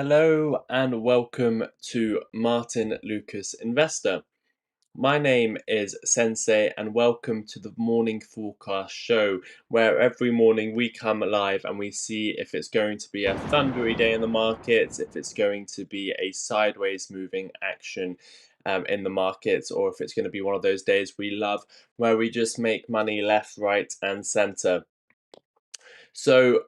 Hello and welcome to Martyn Lucas Investor. My name is Sensei and welcome to the morning forecast show where every morning we come live and we see if it's going to be a thundery day in the markets, if it's going to be a sideways moving action in the markets, or if it's going to be one of those days we love where we just make money left, right and center. So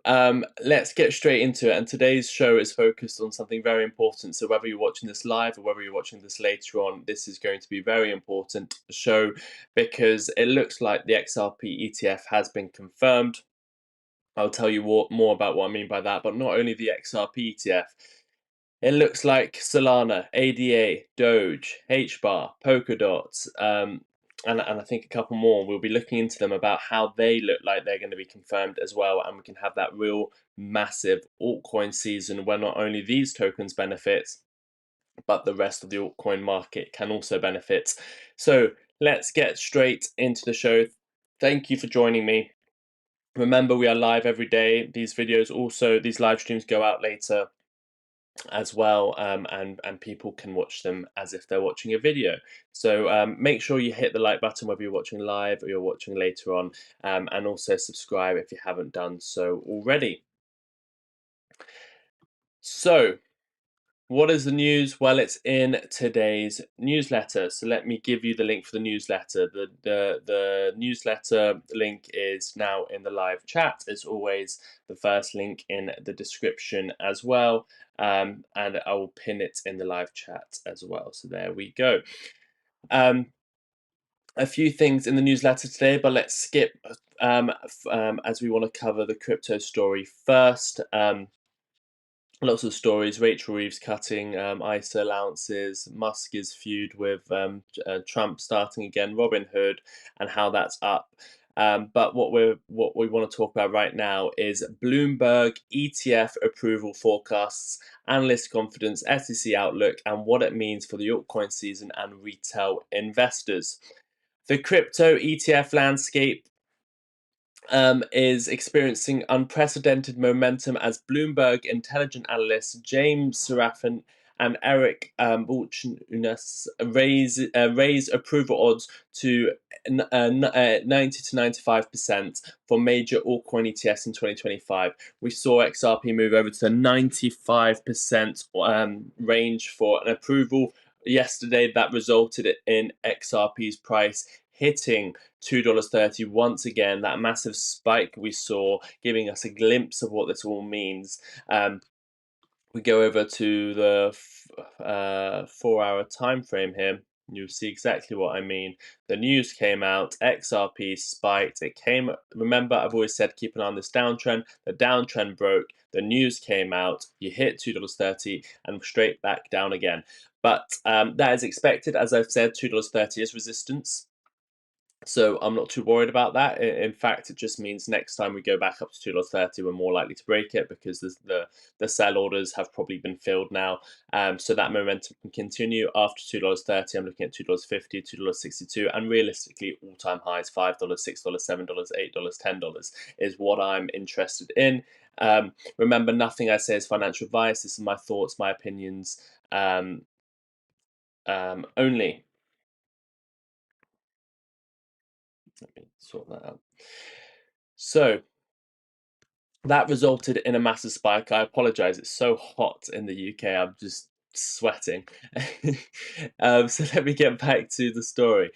let's get straight into it. And today's show is focused on something very important. So whether you're watching this live or whether you're watching this later on, this is going to be a very important show because it looks like the XRP ETF has been confirmed. I'll tell you more about what I mean by that. But not only the XRP ETF, it looks like Solana, ADA, DOGE, HBAR, Polkadot, and I think a couple more. We'll be looking into them about how they look like they're going to be confirmed as well, and we can have that real massive altcoin season where not only these tokens benefit, but the rest of the altcoin market can also benefit. So let's get straight into the show. Thank you for joining me. Remember, we are live every day. These live streams go out later as well, and people can watch them as if they're watching a video. So make sure you hit the like button whether you're watching live or you're watching later on, and also subscribe if you haven't done so already. So what is the news? Well, it's in today's newsletter. So let me give you the link for the newsletter. The newsletter link is now in the live chat. As always, the first link in the description as well. And I will pin it in the live chat as well. So there we go. A few things in the newsletter today, but let's skip as we want to cover the crypto story first. Lots of stories. Rachel Reeves cutting ISA allowances. Musk is feud with Trump starting again. Robinhood and how that's up. But what we want to talk about right now is Bloomberg ETF approval forecasts, analyst confidence, SEC outlook, and what it means for the altcoin season and retail investors. The crypto ETF landscape is experiencing unprecedented momentum as Bloomberg intelligent analysts James Serafin and Eric Balchunas raise approval odds to 90 to 95% for major altcoin ETFs in 2025. We saw XRP move over to the 95% range for an approval yesterday. That resulted in XRP's price hitting $2.30 once again. That massive spike we saw, giving us a glimpse of what this all means. We go over to the 4-hour time frame here. You'll see exactly what I mean. The news came out, XRP spiked. It came. Remember, I've always said keep an eye on this downtrend. The downtrend broke. The news came out. You hit $2.30 and straight back down again. But that is expected. As I've said, $2.30 is resistance. So I'm not too worried about that. In fact, it just means next time we go back up to $2.30, we're more likely to break it because the sell orders have probably been filled now. So that momentum can continue after $2.30. I'm looking at $2.50, $2.62, and realistically, all-time highs $5, $6, $7, $8, $10 is what I'm interested in. Remember, nothing I say is financial advice. This is my thoughts, my opinions only. Let me sort that out. So that resulted in a massive spike. I apologize, it's so hot in the UK, I'm just sweating. So let me get back to the story.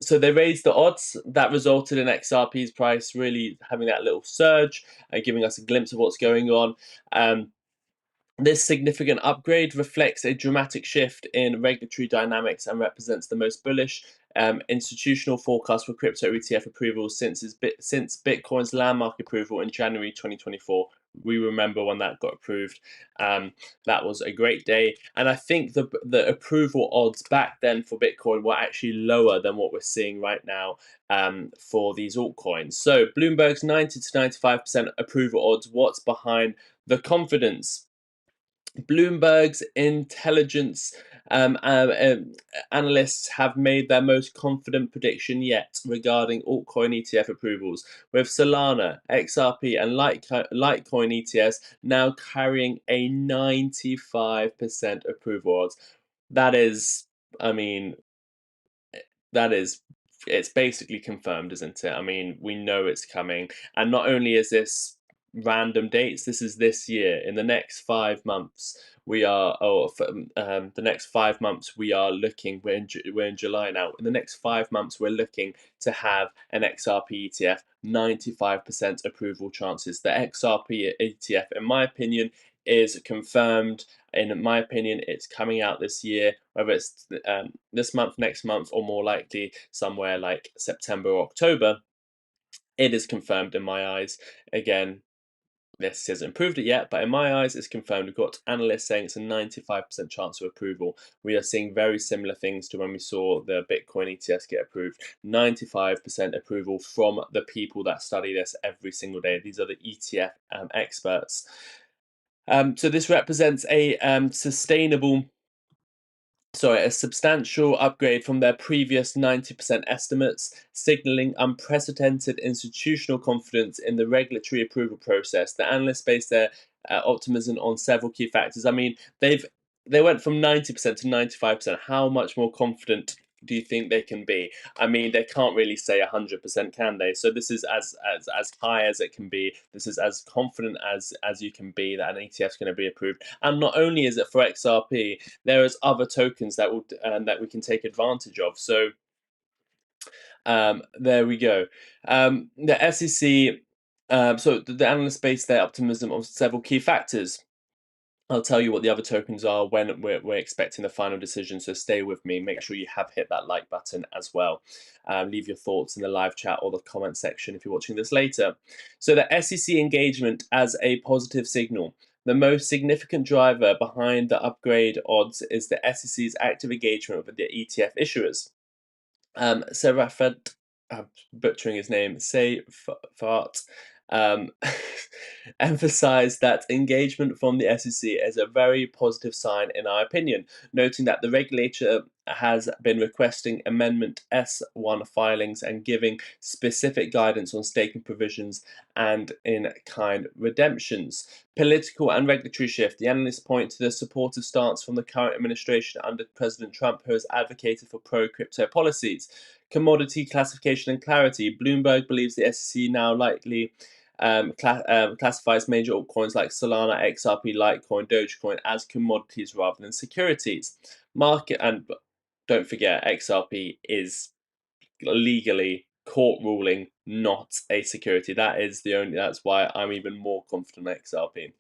So they raised the odds. That resulted in XRP's price really having that little surge, giving us a glimpse of what's going on. This significant upgrade reflects a dramatic shift in regulatory dynamics and represents the most bullish institutional forecast for crypto ETF approvals since Bitcoin's landmark approval in January 2024. We remember when that got approved. That was a great day. And I think the approval odds back then for Bitcoin were actually lower than what we're seeing right now for these altcoins. So Bloomberg's 90 to 95% approval odds. What's behind the confidence? Bloomberg's intelligence analysts have made their most confident prediction yet regarding altcoin ETF approvals, with Solana, XRP, and Litecoin ETFs now carrying a 95% approval odds. That is, I mean, that is, it's basically confirmed, isn't it? I mean, we know it's coming. And not only is this random dates, this is this year. In the next 5 months, we are, the next 5 months, we are looking, we're in July now. In the next 5 months, we're looking to have an XRP ETF, 95% approval chances. The XRP ETF, in my opinion, is confirmed. In my opinion, it's coming out this year, whether it's this month, next month, or more likely somewhere like September or October. It is confirmed in my eyes. Again, this hasn't proved it yet, but in my eyes, it's confirmed. We've got analysts saying it's a 95% chance of approval. We are seeing very similar things to when we saw the Bitcoin ETFs get approved. 95% approval from the people that study this every single day. These are the ETF experts. So this represents a substantial upgrade from their previous 90% estimates, signaling unprecedented institutional confidence in the regulatory approval process. The analysts base their optimism on several key factors. I mean, they went from 90% to 95%. How much more confident do you think they can be? I mean, they can't really say 100%, can they? So this is as high as it can be. This is as confident as you can be that an ETF is going to be approved. And not only is it for XRP, there is other tokens that will that we can take advantage of. So there we go. The SEC. So the analysts base their optimism on several key factors. I'll tell you what the other tokens are when we're expecting the final decision, so stay with me. Make sure you have hit that like button as well. Leave your thoughts in the live chat or the comment section if you're watching this later. So the SEC engagement as a positive signal. The most significant driver behind the upgrade odds is the SEC's active engagement with the ETF issuers. Serafet, I'm butchering his name, Fart, um, emphasized that engagement from the SEC is a very positive sign in our opinion, noting that the regulator has been requesting Amendment S1 filings and giving specific guidance on staking provisions and in-kind redemptions. Political and regulatory shift. The analysts point to the supportive stance from the current administration under President Trump, who has advocated for pro-crypto policies. Commodity classification and clarity. Bloomberg believes the SEC now likely classifies major altcoins like Solana, XRP, Litecoin, Dogecoin as commodities rather than securities. Market, and don't forget, XRP is legally court ruling not a security. That's why I'm even more confident in XRP.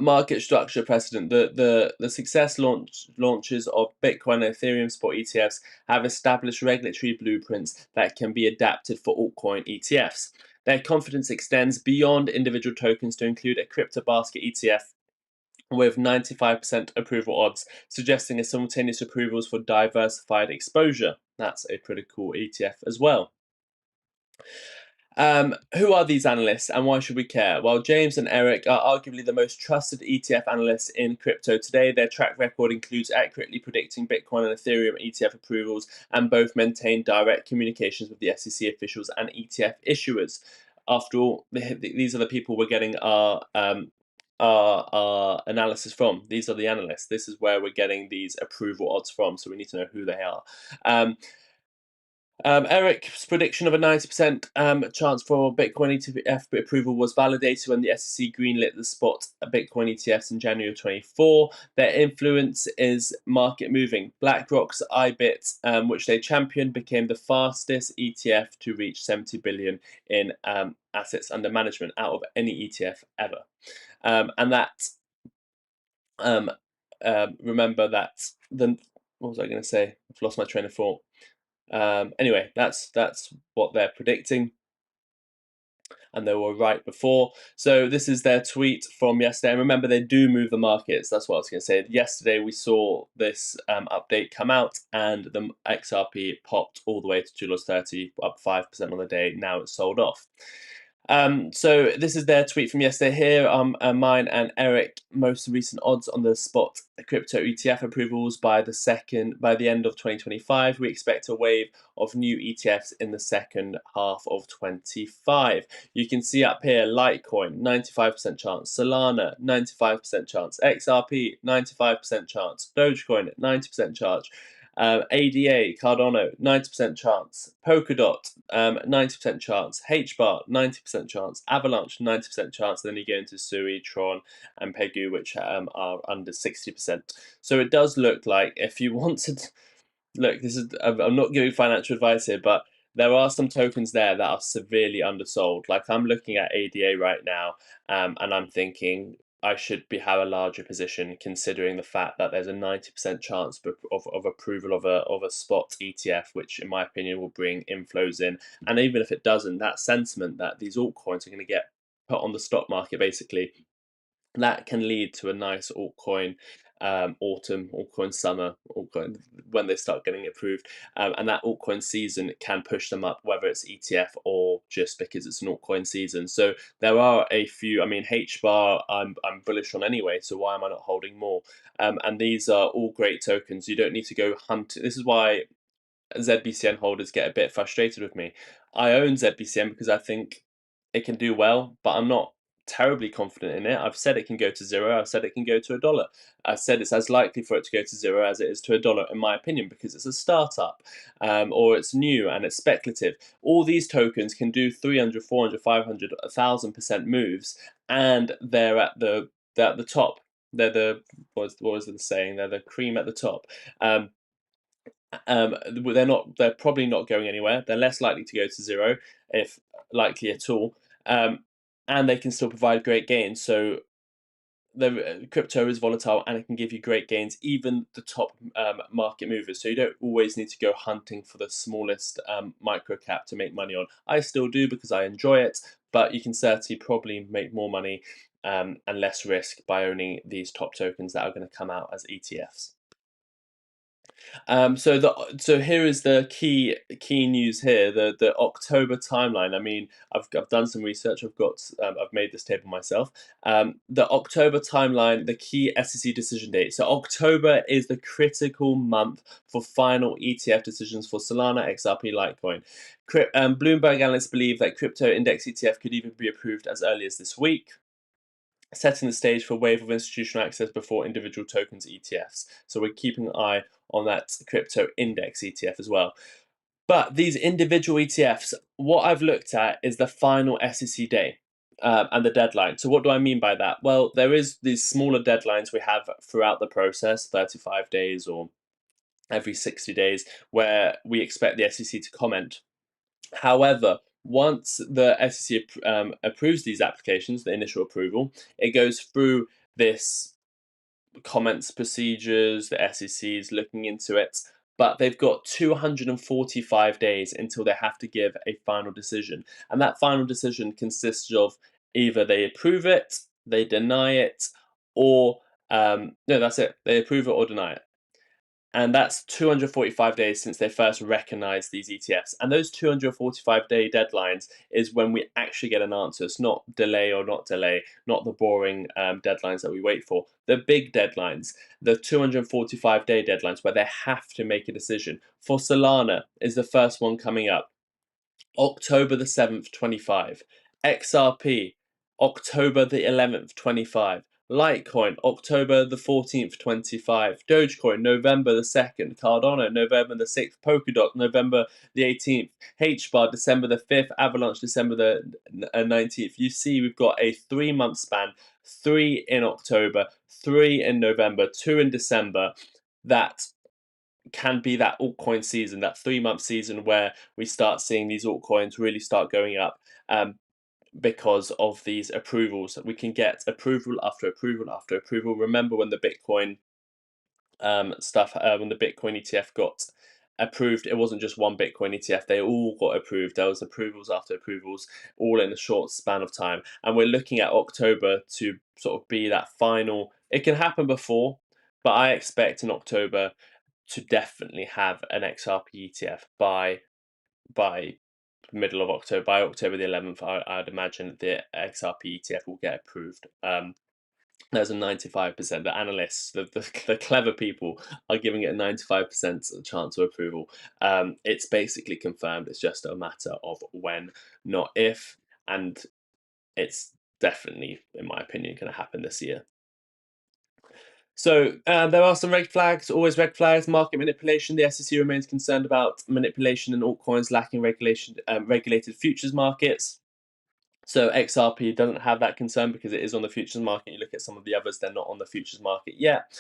Market structure precedent. The success launches of Bitcoin and Ethereum spot ETFs have established regulatory blueprints that can be adapted for altcoin ETFs. Their confidence extends beyond individual tokens to include a crypto basket ETF with 95% approval odds, suggesting a simultaneous approvals for diversified exposure. That's a pretty cool ETF as well. Who are these analysts and why should we care? Well, James and Eric are arguably the most trusted ETF analysts in crypto today. Their track record includes accurately predicting Bitcoin and Ethereum ETF approvals, and both maintain direct communications with the SEC officials and ETF issuers. After all, these are the people we're getting our analysis from. These are the analysts. This is where we're getting these approval odds from, so we need to know who they are. Eric's prediction of a 90% chance for Bitcoin ETF approval was validated when the SEC greenlit the spot Bitcoin ETFs in January of 24. Their influence is market moving. BlackRock's IBIT, which they championed, became the fastest ETF to reach 70 billion in assets under management out of any ETF ever. And that, remember that, what was I going to say? I've lost my train of thought. Anyway, that's what they're predicting, and they were right before. So this is their tweet from yesterday. And remember, they do move the markets. That's what I was going to say. Yesterday we saw this update come out, and the XRP popped all the way to $2.30, up 5% on the day. Now it's sold off. So this is their tweet from yesterday. Here mine and Eric most recent odds on the spot crypto ETF approvals by the end of 2025. We expect a wave of new ETFs in the second half of 25. You can see up here Litecoin 95% chance, Solana 95% chance, XRP 95% chance, Dogecoin 90% chance. ADA, Cardano, 90% chance. Polkadot, 90% chance. HBAR, 90% chance. Avalanche, 90% chance. And then you go into Sui, Tron, and Pegu, which are under 60%. So it does look like if you wanted, look, I'm not giving financial advice here, but there are some tokens there that are severely undersold. Like I'm looking at ADA right now, and I'm thinking I should have a larger position, considering the fact that there's a 90% chance of approval of a spot ETF, which in my opinion will bring inflows in. And even if it doesn't, that sentiment that these altcoins are going to get put on the stock market basically, that can lead to a nice altcoin autumn, altcoin summer, altcoin when they start getting approved, and that altcoin season can push them up, whether it's ETF or just because it's an altcoin season. So there are a few. I mean, HBAR, I'm bullish on anyway. So why am I not holding more? And these are all great tokens. You don't need to go hunt. This is why ZBCN holders get a bit frustrated with me. I own ZBCN because I think it can do well, but I'm not terribly confident in it. I've said it can go to zero. I've said it can go to $1. I've said it's as likely for it to go to zero as it is to $1, in my opinion, because it's a startup, or it's new and it's speculative. All these tokens can do 300, 400, 500, 1,000% moves, and they're at the top. They're the what was the saying? They're the cream at the top. They're probably not going anywhere. They're less likely to go to zero, if likely at all, and they can still provide great gains. So the crypto is volatile and it can give you great gains, even the top market movers. So you don't always need to go hunting for the smallest micro cap to make money on. I still do because I enjoy it, but you can certainly probably make more money and less risk by owning these top tokens that are going to come out as ETFs. So here is the key news here. The October timeline. I mean, I've done some research. I've made this table myself. The October timeline, the key SEC decision date. So October is the critical month for final ETF decisions for Solana, XRP, Litecoin. Bloomberg analysts believe that crypto index ETF could even be approved as early as this week, setting the stage for a wave of institutional access before individual tokens ETFs. So we're keeping an eye on that crypto index ETF as well. But these individual ETFs, what I've looked at is the final SEC day and the deadline. So what do I mean by that? Well, there is these smaller deadlines we have throughout the process, 35 days or every 60 days, where we expect the SEC to comment. However, once the SEC approves these applications, the initial approval, it goes through this comments procedures, the SEC is looking into it, but they've got 245 days until they have to give a final decision. And that final decision consists of either they approve it, they deny it, or no, that's it. They approve it or deny it. And that's 245 days since they first recognized these ETFs. And those 245-day deadlines is when we actually get an answer. It's not delay or not delay, not the boring deadlines that we wait for. The big deadlines, the 245-day deadlines where they have to make a decision. For Solana is the first one coming up, October the 7th, 25. XRP, October the 11th, 25. Litecoin, October the 14th, 25. Dogecoin, November the 2nd. Cardano, November the 6th. Polkadot, November the 18th. HBAR, December the 5th. Avalanche, December the 19th. You see, we've got a 3-month span, 3 in October, 3 in November, 2 in December. That can be that altcoin season, that 3-month season where we start seeing these altcoins really start going up. Because of these approvals, we can get approval after approval after approval. Remember when the Bitcoin when the Bitcoin ETF got approved, it wasn't just one Bitcoin ETF, they all got approved. There was approvals after approvals, all in a short span of time. And we're looking at October to sort of be that final. It can happen before, but I expect in October to definitely have an XRP ETF by middle of October. By October the 11th, I'd imagine the XRP ETF will get approved. There's a 95%. The analysts, the clever people, are giving it a 95% chance of approval. It's basically confirmed. It's just a matter of when, not if, and it's definitely, in my opinion, going to happen this year. So there are some red flags, always red flags. Market manipulation. The SEC remains concerned about manipulation in altcoins lacking regulated futures markets. So XRP doesn't have that concern because it is on the futures market. You look at some of the others; they're not on the futures market yet.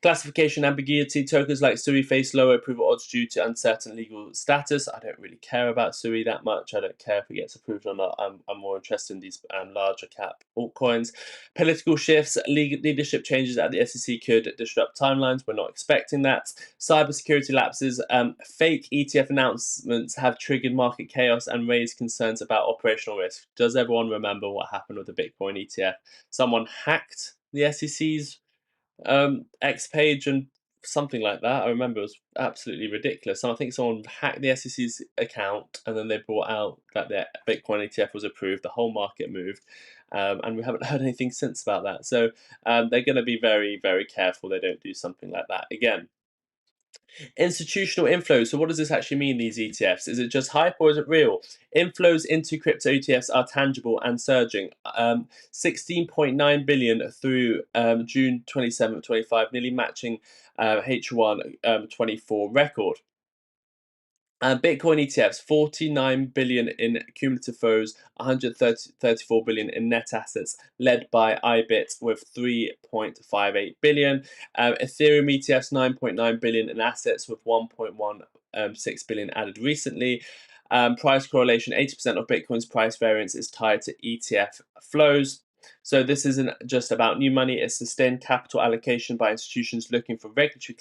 Classification ambiguity. Tokens like SUI face lower approval odds due to uncertain legal status. I don't really care about SUI that much. I don't care if it gets approved or not. I'm more interested in these larger cap altcoins. Political shifts. Leadership changes at the SEC could disrupt timelines. We're not expecting that. Cybersecurity lapses. Fake ETF announcements have triggered market chaos and raised concerns about operational risk. Does everyone remember what happened with the Bitcoin ETF? Someone hacked the SEC's X page and something like that. I remember it was absolutely ridiculous. And I think someone hacked the SEC's account and then they brought out that their Bitcoin ETF was approved. The whole market moved. And we haven't heard anything since about that. So they're going to be very, very careful they don't do something like that again. Institutional inflows. So what does this actually mean, these ETFs? Is it just hype or is it real? Inflows into crypto ETFs are tangible and surging. 16.9 billion through June 27, 25, nearly matching H1 24 record. Bitcoin ETFs, 49 billion in cumulative flows, 134 billion in net assets, led by IBIT with 3.58 billion. Ethereum ETFs, 9.9 billion in assets with 1.16 billion added recently. Price correlation, 80% of Bitcoin's price variance is tied to ETF flows. So this isn't just about new money, it's sustained capital allocation by institutions looking for regulatory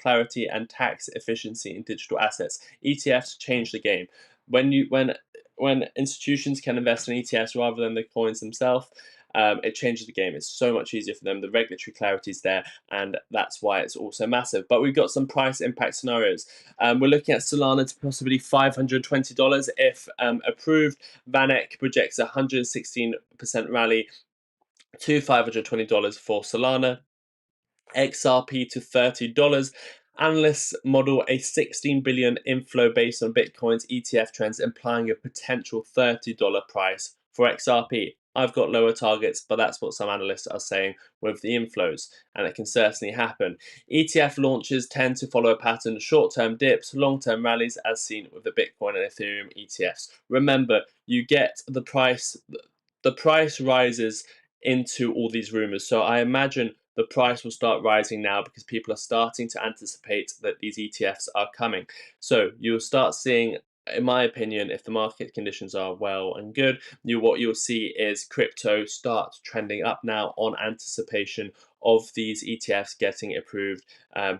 clarity and tax efficiency in digital assets. ETFs change the game. When institutions can invest in ETFs rather than the coins themselves, it changes the game. It's so much easier for them. The regulatory clarity is there, and that's why it's also massive. But we've got some price impact scenarios. We're looking at Solana to possibly $520 if approved. VanEck projects a 116% rally to $520 for Solana. XRP to $30. Analysts model a 16 billion inflow based on Bitcoin's ETF trends, implying a potential $30 price for XRP. I've got lower targets, but that's what some analysts are saying with the inflows, and it can certainly happen. ETF launches tend to follow a pattern: short-term dips, long-term rallies, as seen with the Bitcoin and Ethereum ETFs. Remember, you get the price rises into all these rumors. So I imagine the price will start rising now because people are starting to anticipate that these ETFs are coming. So you'll start seeing, in my opinion, if the market conditions are well and good, what you'll see is crypto start trending up now on anticipation of these ETFs getting approved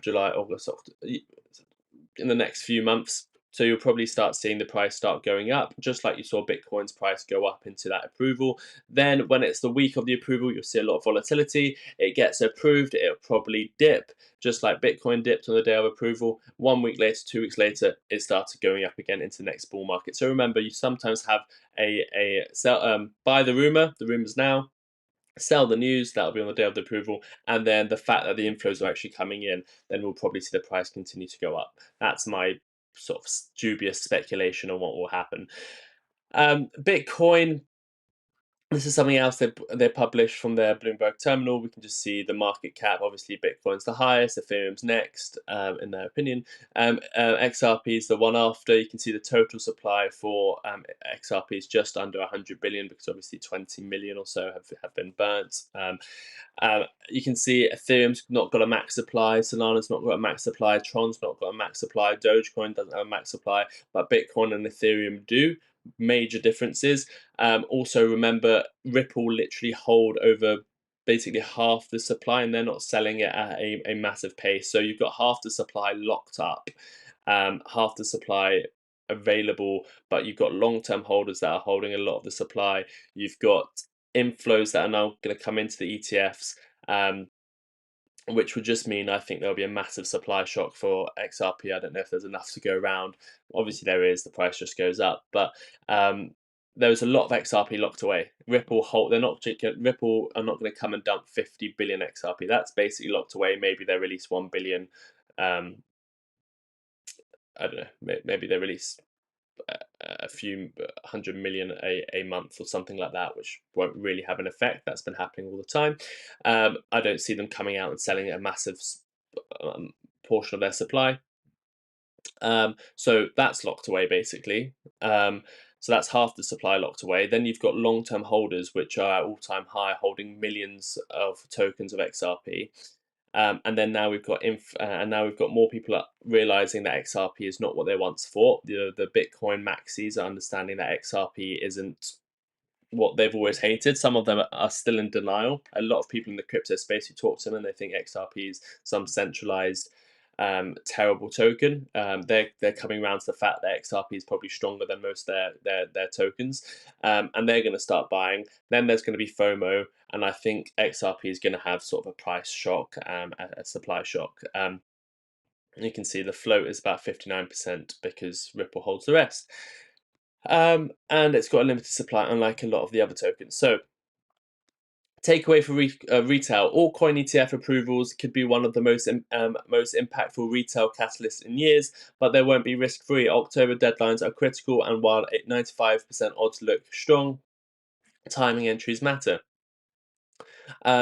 July, August, in the next few months. So you'll probably start seeing the price start going up, just like you saw Bitcoin's price go up into that approval. Then when it's the week of the approval, you'll see a lot of volatility. It gets approved, it'll probably dip, just like Bitcoin dipped on the day of approval. 1 week later, 2 weeks later, it started going up again into the next bull market. So remember, you sometimes have a sell, buy the rumors now, sell the news, that'll be on the day of the approval, and then the fact that the inflows are actually coming in, then we'll probably see the price continue to go up. That's my sort of dubious speculation on what will happen. Bitcoin, this is something else they published from their Bloomberg terminal. We can just see the market cap. Obviously, Bitcoin's the highest, Ethereum's next, in their opinion. XRP is the one after. You can see the total supply for XRP is just under 100 billion because obviously 20 million or so have been burnt. You can see Ethereum's not got a max supply, Solana's not got a max supply, Tron's not got a max supply, Dogecoin doesn't have a max supply, but Bitcoin and Ethereum do. Major differences. Also, remember, Ripple literally hold over basically half the supply, and they're not selling it at a massive pace. So you've got half the supply locked up, half the supply available, but you've got long-term holders that are holding a lot of the supply. You've got inflows that are now going to come into the ETFs. which would just mean I think there'll be a massive supply shock for XRP. I don't know if there's enough to go around. Obviously, there is. The price just goes up, but there's a lot of XRP locked away. Ripple are not going to come and dump 50 billion XRP. That's basically locked away. Maybe they release 1 billion. Um, I don't know. Maybe they release a few 100 million a month or something like that, which won't really have an effect. That's been happening all the time. I don't see them coming out and selling a massive portion of their supply. So that's locked away basically. So that's half the supply locked away. Then you've got long-term holders, which are at all-time high, holding millions of tokens of XRP. And then now we've got more people realizing that XRP is not what they once thought. The Bitcoin maxis are understanding that XRP isn't what they've always hated. Some of them are still in denial. A lot of people in the crypto space who talk to them and they think XRP is some centralized terrible token. They're coming around to the fact that XRP is probably stronger than most their tokens, and they're going to start buying. Then there's going to be FOMO, and I think XRP is going to have sort of a price shock, a supply shock. You can see the float is about 59% because Ripple holds the rest. And it's got a limited supply, unlike a lot of the other tokens. So, takeaway for retail: altcoin ETF approvals could be one of the most impactful retail catalysts in years, but they won't be risk-free. October deadlines are critical, and while 95% odds look strong, timing entries matter.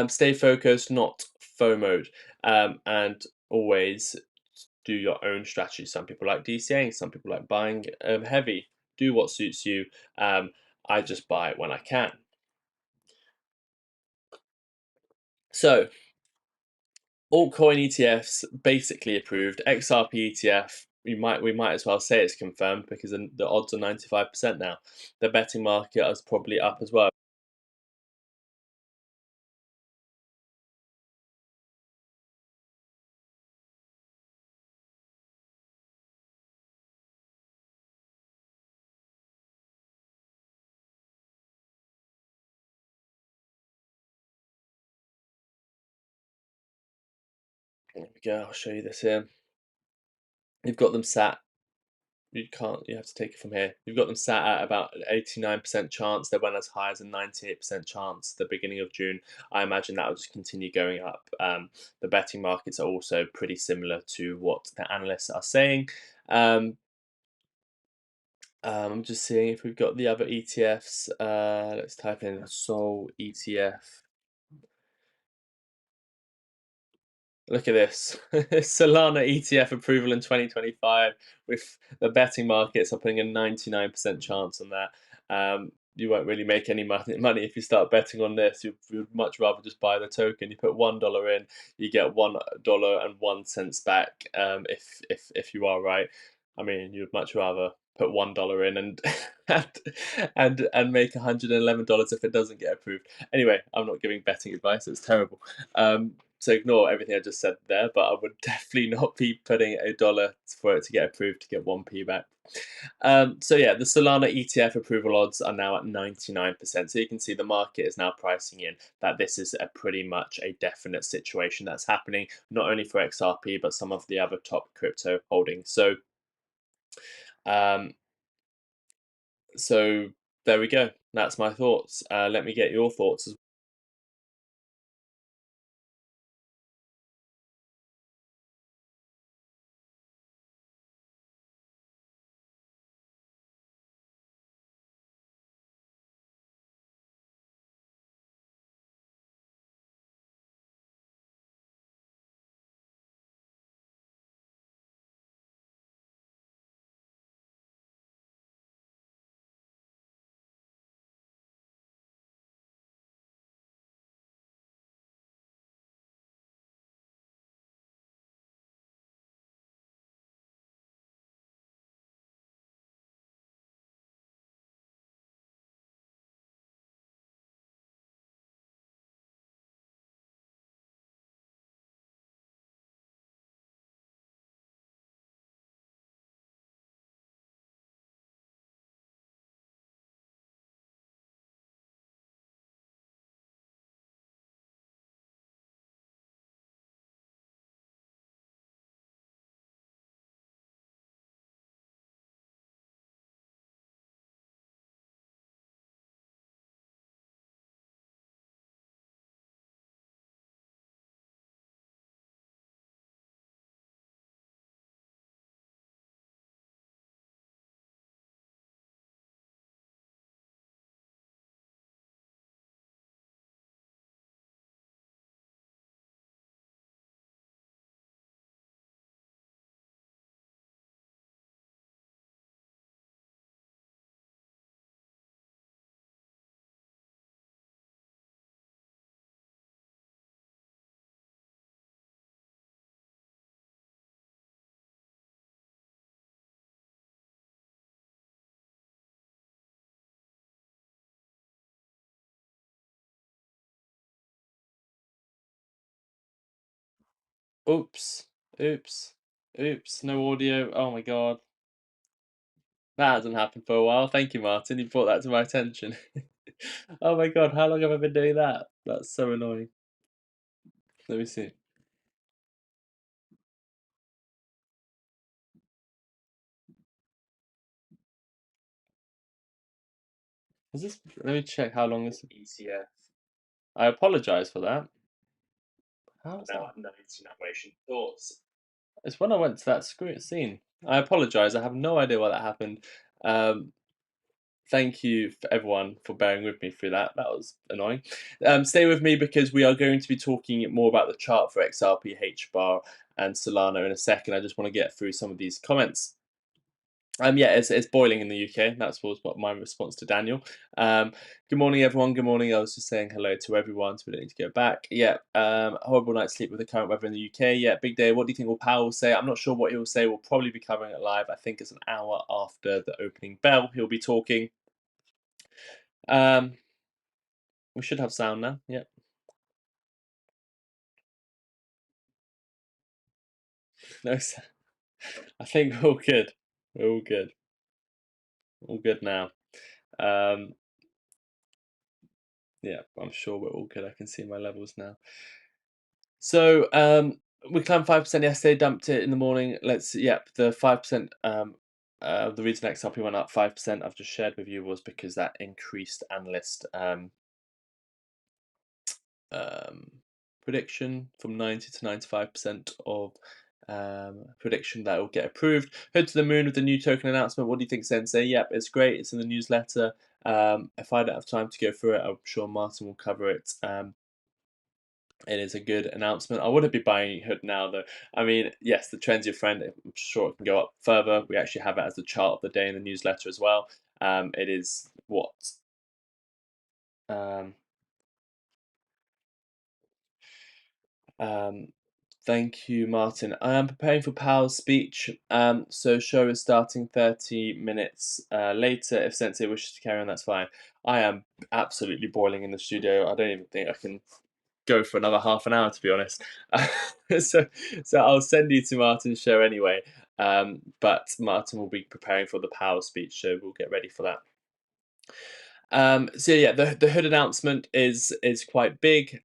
Stay focused, not FOMO'd, and always do your own strategy. Some people like DCAing, some people like buying heavy. Do what suits you. I just buy it when I can. So, altcoin ETFs basically approved. XRP ETF, we might as well say it's confirmed because the odds are 95% now. The betting market is probably up as well. There we go. I'll show you this here. You've got them sat. You have to take it from here. You've got them sat at about 89% chance. They went as high as a 98% chance the beginning of June. I imagine that will just continue going up. The betting markets are also pretty similar to what the analysts are saying. I'm just seeing if we've got the other ETFs. Let's type in Sol ETF. Look at this. Solana ETF approval in 2025, with the betting markets are putting a 99% chance on that. You won't really make any money if you start betting on this. You'd much rather just buy the token. You put $1 in, you get $1.01 back. If you are right, I mean, you'd much rather put $1 in and and make $111 if it doesn't get approved. Anyway, I'm not giving betting advice. It's terrible. So ignore everything I just said there, but I would definitely not be putting $1 for it to get approved to get 1p back. So yeah, the Solana ETF approval odds are now at 99%. So you can see the market is now pricing in that this is a pretty much a definite situation that's happening, not only for XRP, but some of the other top crypto holdings. Um, so there we go. That's my thoughts. Let me get your thoughts as Oops. Oops. Oops. No audio. Oh my god. That hasn't happened for a while. Thank you, Martyn. You brought that to my attention. Oh my god, how long have I been doing that? That's so annoying. Let me see. Is this? Let me check how long this. ETF. I apologise for that. How's now that? No insinuation thoughts. It's when I went to that scene. I apologise. I have no idea why that happened. Um, Thank you for everyone for bearing with me through that. That was annoying. Stay with me because we are going to be talking more about the chart for XRP, HBAR, and Solana in a second. I just want to get through some of these comments. Yeah, it's boiling in the UK. That's what my response to Daniel. Good morning, everyone. Good morning. I was just saying hello to everyone, so we don't need to go back. Yeah, horrible night's sleep with the current weather in the UK. Yeah, big day. What do you think will Powell say? I'm not sure what he'll say. We'll probably be covering it live. I think it's an hour after the opening bell. He'll be talking. Um, we should have sound now. Yeah. No, I think we're all good. We're all good. All good now. Um, yeah, I'm sure we're all good. I can see my levels now. So we climbed 5% yesterday, dumped it in the morning. The 5%. The reason XRP went up 5%, I've just shared with you, was because that increased analyst prediction from 90 to 95% of prediction that will get approved. Head to the moon with the new token announcement. What do you think, Sensei? Yep, it's great. It's in the newsletter. If I don't have time to go through it, I'm sure Martyn will cover it. It is a good announcement. I wouldn't be buying Hood now, though. I mean, yes, the trend's your friend. I'm sure it can go up further. We actually have it as the chart of the day in the newsletter as well. It is what? Um, um, Thank you, Martyn. I am preparing for Powell's speech. So show is starting 30 minutes later. If Sensei wishes to carry on, that's fine. I am absolutely boiling in the studio. I don't even think I can go for another half an hour, to be honest. so, so I'll send you to Martyn's show anyway. But Martyn will be preparing for the Powell speech, so we'll get ready for that. So yeah, the Hood announcement is quite big.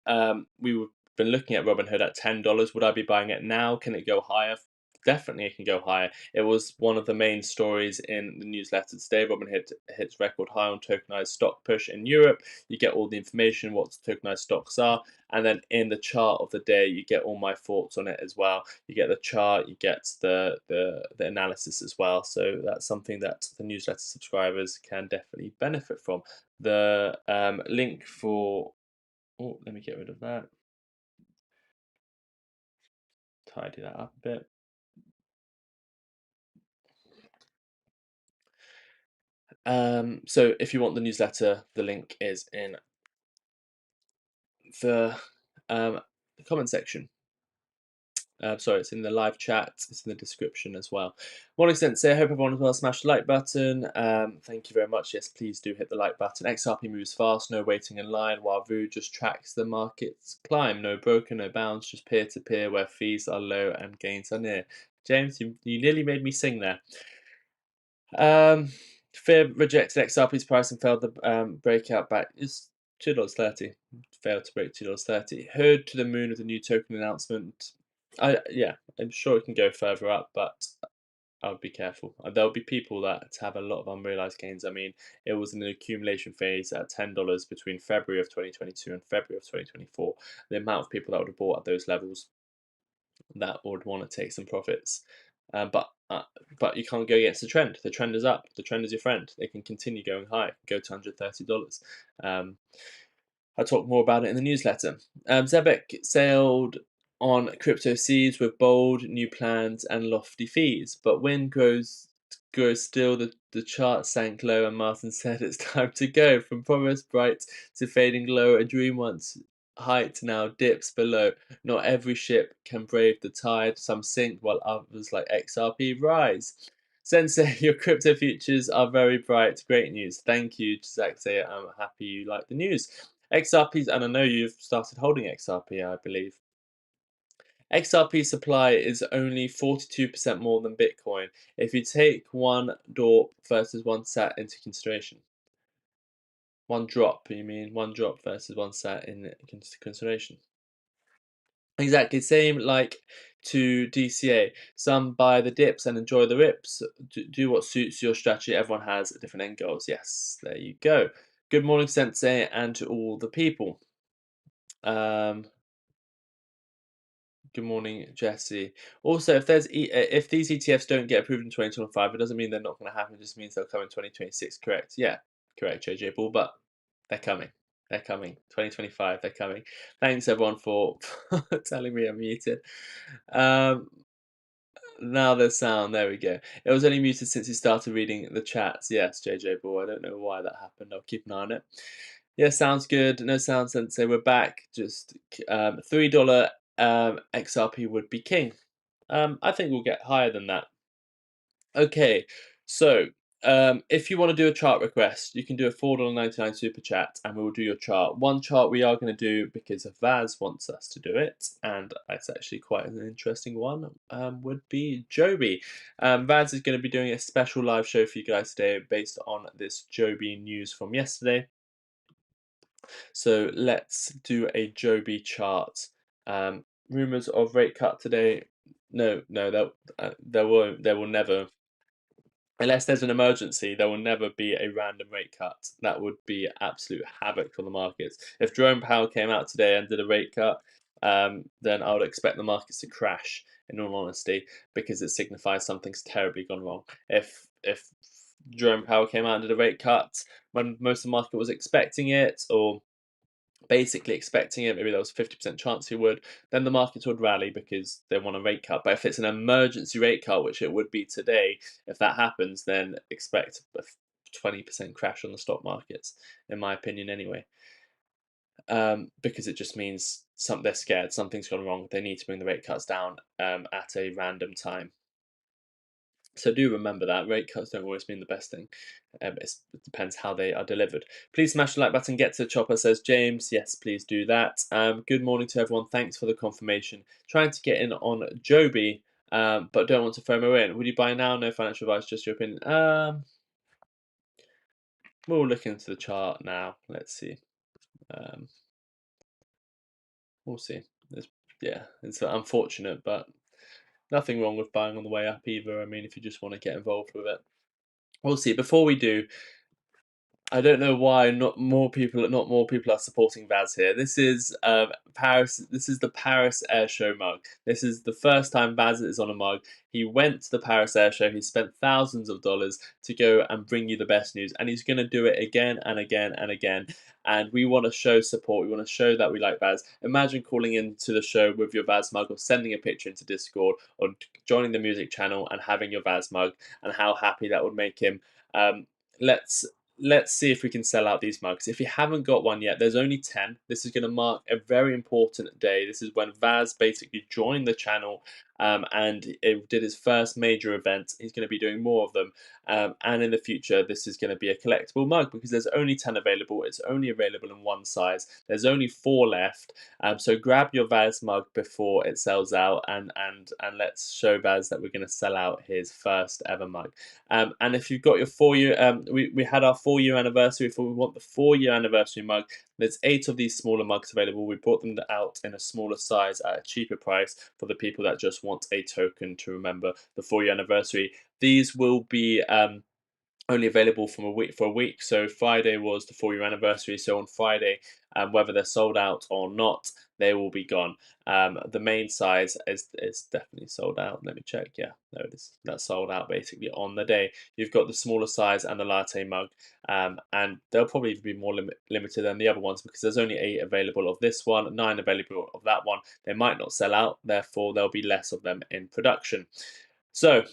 We've been looking at Robinhood at $10. Would I be buying it now? Can it go higher? Definitely, it can go higher. It was one of the main stories in the newsletter today. Robinhood hits record high on tokenized stock push in Europe. You get all the information, what tokenized stocks are, and then in the chart of the day, you get all my thoughts on it as well. You get the chart, you get the analysis as well. So that's something that the newsletter subscribers can definitely benefit from. The link for, oh, let me get rid of that, tidy that up a bit. So if you want the newsletter, the link is in the comment section. Sorry, it's in the live chat. It's in the description as well. Morning, Sensei. I hope everyone as well. Smash the like button. Thank you very much. Yes, please do hit the like button. XRP moves fast, no waiting in line, while VU just tracks the market's climb. No broker, no bounce, just peer to peer, where fees are low and gains are near. James, you nearly made me sing there. Fear rejected XRP's price and failed the breakout back. It's $2.30. Failed to break $2.30. Heard to the moon with a new token announcement. I'm sure it can go further up, but I would be careful. There'll be people that have a lot of unrealized gains. I mean, it was in an accumulation phase at $10 between February of 2022 and February of 2024. The amount of people that would have bought at those levels that would want to take some profits. But you can't go against the trend. The trend is up. The trend is your friend. They can continue going high, go to $130. I'll talk more about it in the newsletter. Zebek sailed on crypto seas with bold new plans and lofty fees, but wind grows still. The chart sank low, and Martyn said it's time to go. From promise bright to fading low, a dream once height now dips below. Not every ship can brave the tide. Some sink while others, like XRP, rise. Sensei, your crypto futures are very bright. Great news. Thank you, Zach. I'm happy you like the news. XRPs, and I know you've started holding XRP, I believe. XRP supply is only 42% more than Bitcoin if you take one DOR versus one sat into consideration. One drop, you mean? One drop versus one sat in consideration. Exactly, same like to DCA. Some buy the dips and enjoy the rips. Do what suits your strategy. Everyone has different end goals. Yes, there you go. Good morning, Sensei, and to all the people. Good morning, Jesse. Also, if these ETFs don't get approved in 2025, it doesn't mean they're not going to happen. It just means they'll come in 2026. Correct? Yeah, correct, JJ Ball. But they're coming. They're coming. 2025. They're coming. Thanks everyone for telling me I'm muted. Um, Now there's sound. There we go. It was only muted since you started reading the chats. Yes, JJ Ball. I don't know why that happened. I'll keep an eye on it. Yeah, sounds good. No sound sensei. We're back. Just $3 XRP would be king. I think we'll get higher than that. Okay, so if you want to do a chart request, you can do a $4.99 super chat, and we will do your chart. One chart we are going to do because Vaz wants us to do it, and it's actually quite an interesting one. Would be Joby. Vaz is going to be doing a special live show for you guys today based on this Joby news from yesterday. So let's do a Joby chart. Rumors of rate cut today. No, there will never, unless there's an emergency, there will never be a random rate cut. That would be absolute havoc for the markets. If Jerome Powell came out today and did a rate cut, then I would expect the markets to crash, in all honesty, because it signifies something's terribly gone wrong. If Jerome Powell came out and did a rate cut when most of the market was expecting it, or basically expecting it, maybe there was a 50% chance he would, then the markets would rally because they want a rate cut. But if it's an emergency rate cut, which it would be today, if that happens, then expect a 20% crash on the stock markets, in my opinion, anyway. Because it just means they're scared, something's gone wrong, they need to bring the rate cuts down at a random time. So do remember that rate cuts don't always mean the best thing. It depends how they are delivered. Please smash the like button. Get to the chopper, says James. Yes, please do that. Good morning to everyone. Thanks for the confirmation. Trying to get in on Joby, but don't want to FOMO in. Would you buy now? No financial advice, just your opinion. We'll look into the chart now. Let's see. We'll see. It's unfortunate, but nothing wrong with buying on the way up either. I mean, if you just want to get involved with it. We'll see. Before we do, I don't know why not more people are supporting Vaz here. This is Paris. This is the Paris Air Show mug. This is the first time Vaz is on a mug. He went to the Paris Air Show. He spent thousands of dollars to go and bring you the best news, and he's going to do it again and again and again. And we want to show support. We want to show that we like Vaz. Imagine calling into the show with your Vaz mug, or sending a picture into Discord, or joining the music channel and having your Vaz mug, and how happy that would make him. Let's see if we can sell out these mugs. If you haven't got one yet, there's only 10. This is going to mark a very important day. This is when Vaz basically joined the channel and it did his first major event. He's going to be doing more of them. And in the future, this is going to be a collectible mug because there's only 10 available. It's only available in one size. There's only 4 left. So grab your Vaz mug before it sells out, and let's show Vaz that we're going to sell out his first ever mug. And if you've got your 4-year, we had our 4-year anniversary. If we want the 4-year anniversary mug, there's 8 of these smaller mugs available. We brought them out in a smaller size at a cheaper price for the people that just want a token to remember the 4-year anniversary. These will be only available for a week. So Friday was the 4-year anniversary. So on Friday, whether they're sold out or not, they will be gone. The main size is definitely sold out. Let me check. Yeah, there it is. That's sold out basically on the day. You've got the smaller size and the latte mug, and they'll probably be more limited than the other ones because there's only 8 available of this one, 9 available of that one. They might not sell out, therefore there'll be less of them in production. So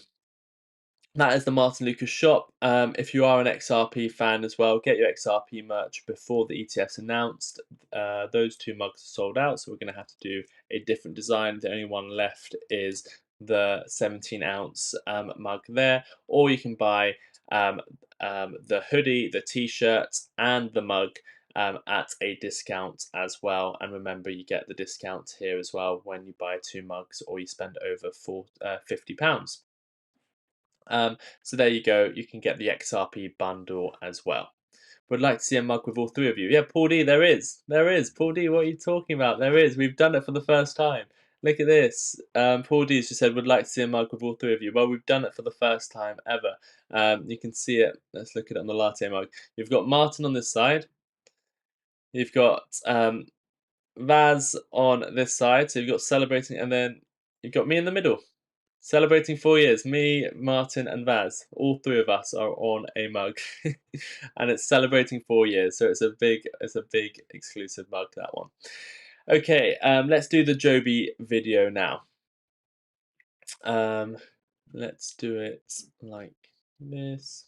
that is the Martyn Lucas shop. If you are an XRP fan as well, get your XRP merch before the ETFs announced. Those 2 mugs are sold out, so we're going to have to do a different design. The only one left is the 17-ounce mug there, or you can buy the hoodie, the t-shirt, and the mug at a discount as well. And remember, you get the discount here as well when you buy 2 mugs or you spend over £50. So there you go. You can get the XRP bundle as well. Would like to see a mug with all 3 of you. Yeah, Paul D, there is. There is. Paul D, what are you talking about? There is. We've done it for the first time. Look at this. Paul D has just said, would like to see a mug with all 3 of you. Well, we've done it for the first time ever. You can see it. Let's look at it on the latte mug. You've got Martyn on this side. You've got Vaz on this side. So you've got celebrating, and then you've got me in the middle. Celebrating 4 years, me, Martyn, and Vaz. All 3 of us are on a mug, and it's celebrating 4 years. So it's a big exclusive mug, that one. Okay, let's do the Joby video now. Let's do it like this.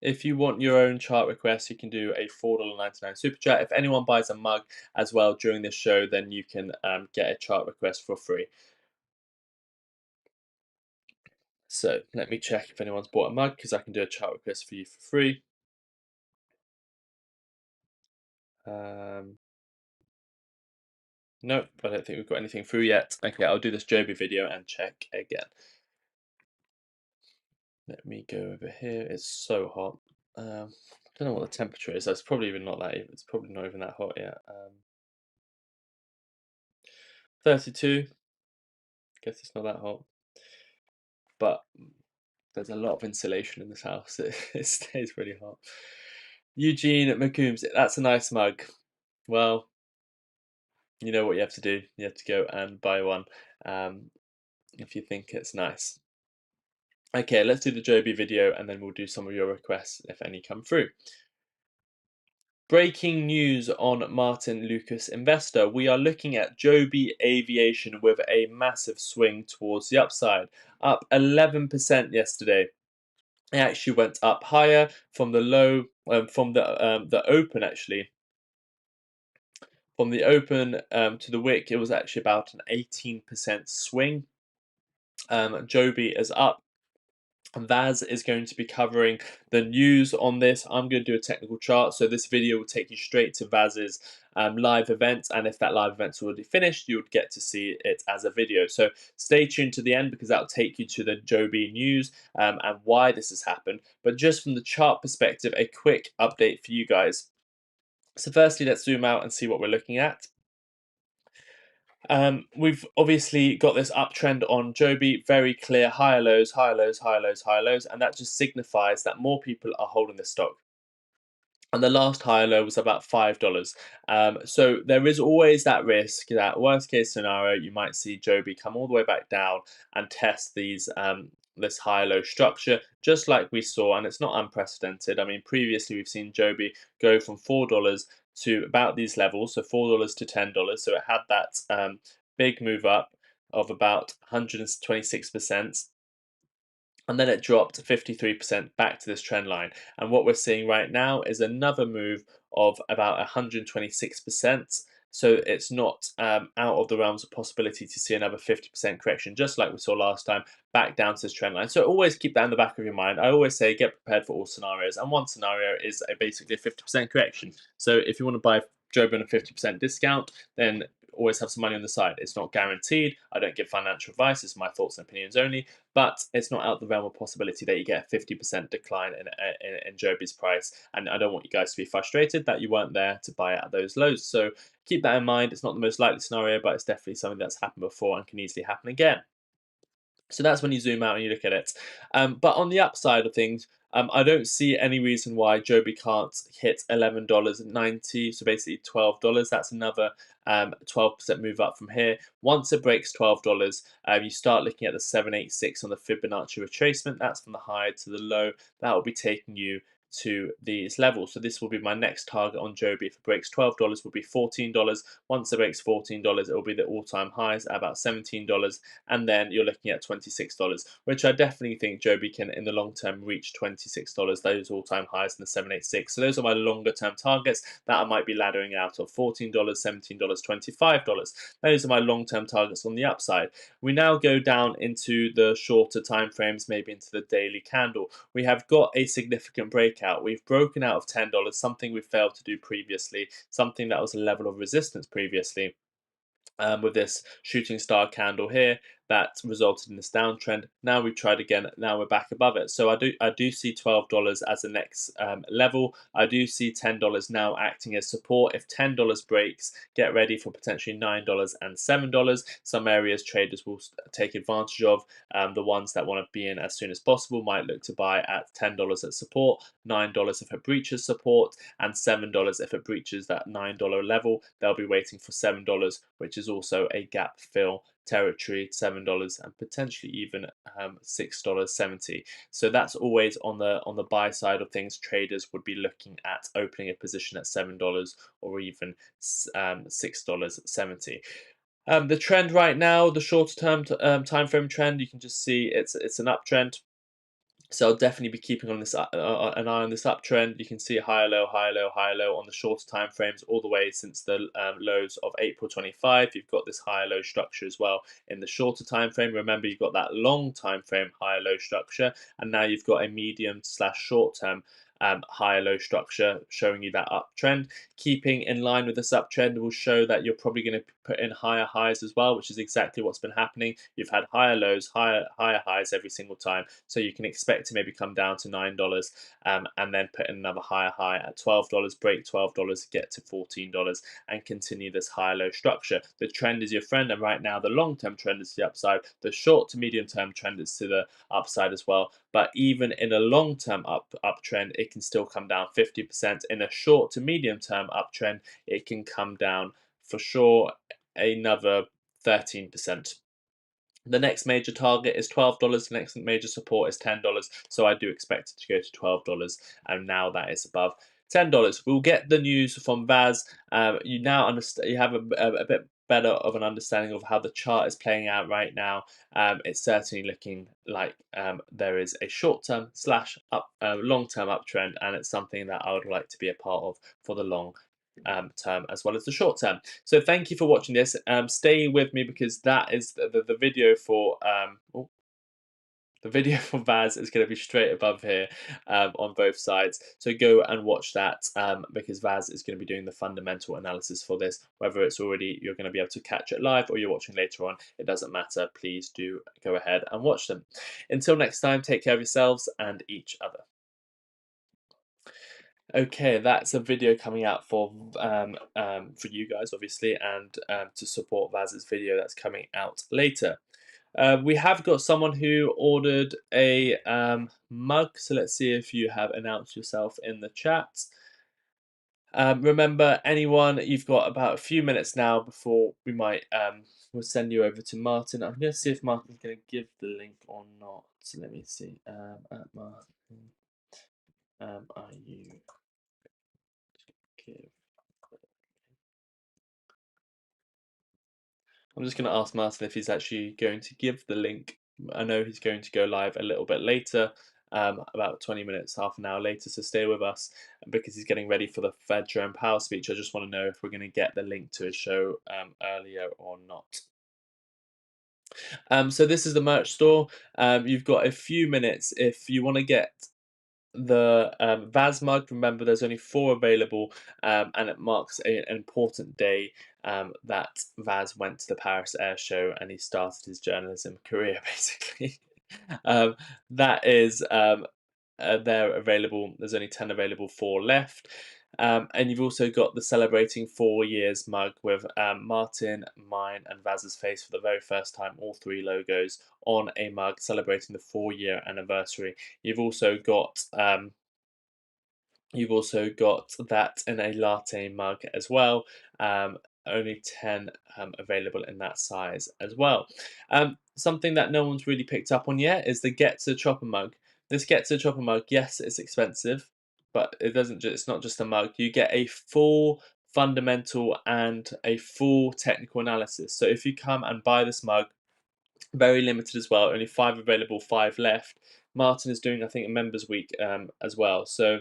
If you want your own chart request, you can do a $4.99 super chat. If anyone buys a mug as well during this show, then you can get a chart request for free. So let me check if anyone's bought a mug, because I can do a chart request for you for free. Nope, I don't think we've got anything through yet. Okay, I'll do this Joby video and check again. Let me go over here. It's so hot. I don't know what the temperature is. That's probably even not that. It's probably not even that hot yet. 32. Guess it's not that hot. But there's a lot of insulation in this house. It stays really hot. Eugene McCombs, that's a nice mug. Well, you know what you have to do. You have to go and buy one if you think it's nice. Okay, let's do the Joby video and then we'll do some of your requests if any come through. Breaking news on Martyn Lucas Investor. We are looking at Joby Aviation with a massive swing towards the upside, up 11% yesterday. It actually went up higher from the low, from the open actually. From the open to the wick, it was actually about an 18% swing. Joby is up. Vaz is going to be covering the news on this. I'm going to do a technical chart, so this video will take you straight to Vaz's live event, and if that live event's already finished, you would get to see it as a video. So stay tuned to the end, because that'll take you to the Joby news and why this has happened. But just from the chart perspective, a quick update for you guys. So firstly, let's zoom out and see what we're looking at. We've obviously got this uptrend on Joby, very clear higher lows, higher lows, higher lows, higher lows, and that just signifies that more people are holding the stock. And the last higher low was about $5. So there is always that risk that worst case scenario, you might see Joby come all the way back down and test these this high low structure, just like we saw, and it's not unprecedented. I mean, previously we've seen Joby go from $4 to about these levels, so $4 to $10. So it had that big move up of about 126%. And then it dropped 53% back to this trend line. And what we're seeing right now is another move of about 126%. So it's not out of the realms of possibility to see another 50% correction, just like we saw last time, back down to this trend line. So always keep that in the back of your mind. I always say get prepared for all scenarios. And one scenario is basically a 50% correction. So if you want to buy Joby on a 50% discount, then always have some money on the side. It's not guaranteed. I don't give financial advice. It's my thoughts and opinions only. But it's not out the realm of possibility that you get a 50% decline in Joby's price. And I don't want you guys to be frustrated that you weren't there to buy at those lows. So keep that in mind. It's not the most likely scenario, but it's definitely something that's happened before and can easily happen again. So that's when you zoom out and you look at it. But on the upside of things, I don't see any reason why Joby can't hit $11.90, so basically $12. That's another 12% move up from here. Once it breaks $12, you start looking at the 786 on the Fibonacci retracement. That's from the high to the low. That will be taking you to these levels. So this will be my next target on Joby. If it breaks $12, will be $14. Once it breaks $14, it will be the all-time highs at about $17, and then you're looking at $26, which I definitely think Joby can, in the long term, reach $26. Those all-time highs in the 786. So those are my longer-term targets that I might be laddering out of: $14, $17, $25. Those are my long-term targets on the upside. We now go down into the shorter time frames, maybe into the daily candle. We have got a significant breakout breakout. We've broken out of $10, something we failed to do previously, something that was a level of resistance previously. With this shooting star candle here that resulted in this downtrend. Now we've tried again. Now we're back above it. So I do see $12 as the next level. I do see $10 now acting as support. If $10 breaks, get ready for potentially $9 and $7. Some areas traders will take advantage of. The ones that want to be in as soon as possible might look to buy at $10 at support, $9 if it breaches support, and $7 if it breaches that $9 level. They'll be waiting for $7, which is also a gap fill territory, $7 and potentially even $6.70. So that's always on the buy side of things. Traders would be looking at opening a position at $7 or even $6.70. The trend right now, the shorter term time frame trend, you can just see it's an uptrend. So I'll definitely be keeping on this an eye on this uptrend. You can see higher low, higher low, higher low on the shorter time frames all the way since the lows of April 25. You've got this higher low structure as well in the shorter time frame. Remember, you've got that long time frame higher low structure, and now you've got a medium slash short term higher low structure showing you that uptrend. Keeping in line with this uptrend will show that you're probably going to put in higher highs as well, which is exactly what's been happening. You've had higher lows, higher highs every single time, so you can expect to maybe come down to $9 and then put in another higher high at $12, break $12, get to $14, and continue this higher low structure. The trend is your friend, and right now the long term trend is the upside. The short to medium term trend is to the upside as well. But even in a long term uptrend, it can still come down 50%. In a short to medium term uptrend, it can come down for sure another 13%. The next major target is $12. The next major support is $10. So I do expect it to go to $12, and now that is above $10. We'll get the news from Vaz. You now understand. You have a bit better of an understanding of how the chart is playing out right now. It's certainly looking like there is a short-term slash long-term uptrend, and it's something that I would like to be a part of for the long term as well as the short term. So thank you for watching this. Stay with me because that is the video for the video for Vaz is going to be straight above here on both sides. So go and watch that because Vaz is going to be doing the fundamental analysis for this. Whether it's already you're going to be able to catch it live or you're watching later on, it doesn't matter. Please do go ahead and watch them. Until next time, take care of yourselves and each other. Okay, that's a video coming out for you guys, obviously, and to support Vaz's video that's coming out later. We have got someone who ordered a mug, so let's see if you have announced yourself in the chat. Remember, anyone, you've got about a few minutes now before we might we'll send you over to Martyn. I'm going to see if Martyn's going to give the link or not. So let me see. At Martyn, are you give? I'm just going to ask Martyn if he's actually going to give the link. I know he's going to go live a little bit later, about 20 minutes, half an hour later, so stay with us because he's getting ready for the Fed Jerome Powell speech. I just want to know if we're going to get the link to his show earlier or not. So this is the merch store. You've got a few minutes if you want to get the Vaz mug. Remember, there's only 4 available, and it marks an important day that Vaz went to the Paris Air Show and he started his journalism career, basically. That is they're available. There's only 10 available, 4 left. And you've also got the celebrating 4 years mug with Martyn, mine, and Vaz's face for the very first time, all 3 logos on a mug celebrating the 4-year anniversary. You've also got that in a latte mug as well. Only 10 available in that size as well. Something that no one's really picked up on yet is the Get to the Chopper mug. This Get to the Chopper mug, yes, it's expensive, but it's not just a mug. You get a full fundamental and a full technical analysis. So if you come and buy this mug, very limited as well, only 5 available, 5 left. Martyn is doing, I think, a members week as well. So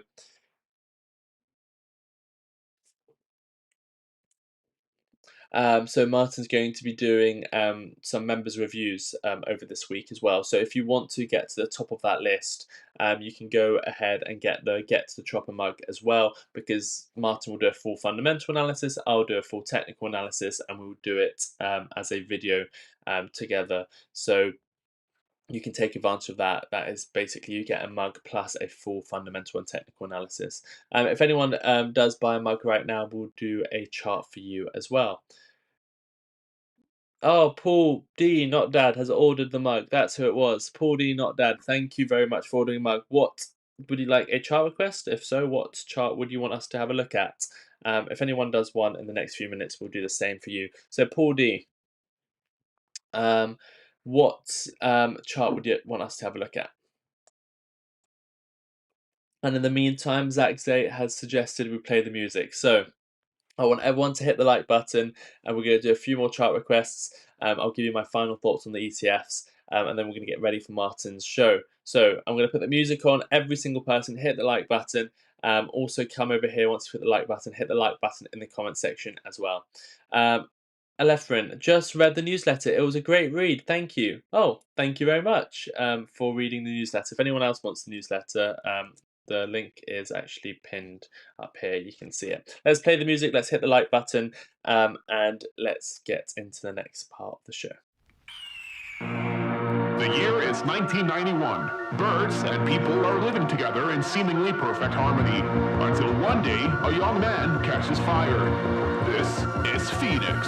So Martyn's going to be doing some members reviews over this week as well. So if you want to get to the top of that list, you can go ahead and get to the Chopper mug as well, because Martyn will do a full fundamental analysis, I'll do a full technical analysis, and we'll do it as a video together. So you can take advantage of that. That is basically you get a mug plus a full fundamental and technical analysis. If anyone does buy a mug right now, we'll do a chart for you as well. Oh, Paul D, not Dad, has ordered the mug. That's who it was. Paul D, not Dad. Thank you very much for ordering a mug. What would you like, a chart request? If so, what chart would you want us to have a look at? If anyone does one in the next few minutes, we'll do the same for you. So, Paul D, what chart would you want us to have a look at? And in the meantime, Zach Zay has suggested we play the music. So I want everyone to hit the like button, and we're going to do a few more chart requests. I'll give you my final thoughts on the ETFs, and then we're going to get ready for Martyn's show. So I'm going to put the music on. Every single person hit the like button. Also come over here once you hit the like button. Hit the like button in the comment section as well. Alefrin, just read the newsletter. It was a great read. Thank you. Oh, thank you very much for reading the newsletter. If anyone else wants the newsletter, the link is actually pinned up here. You can see it. Let's play the music. Let's hit the like button, and let's get into the next part of the show. The year is 1991. Birds and people are living together in seemingly perfect harmony, until one day a young man catches fire. This is Phoenix.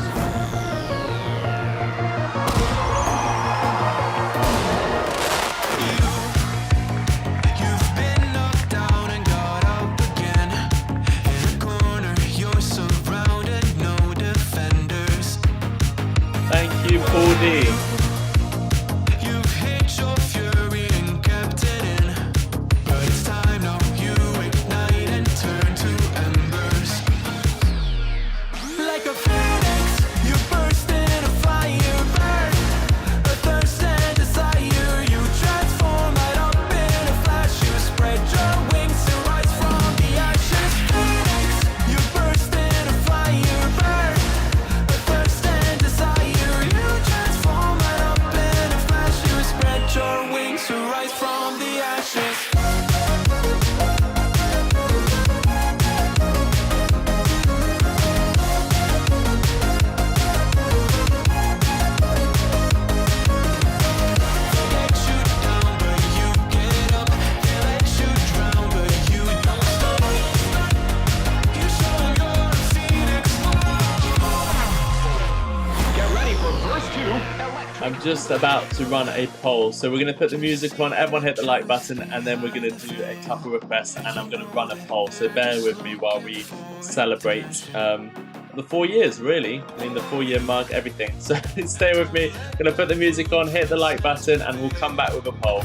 Thank you, Paul D. I'm just about to run a poll, so we're going to put the music on, everyone hit the like button, and then we're going to do a couple requests, and I'm going to run a poll, so bear with me while we celebrate the 4 years, really. I mean, the 4-year mark, everything. So stay with me, I'm going to put the music on, hit the like button, and we'll come back with a poll.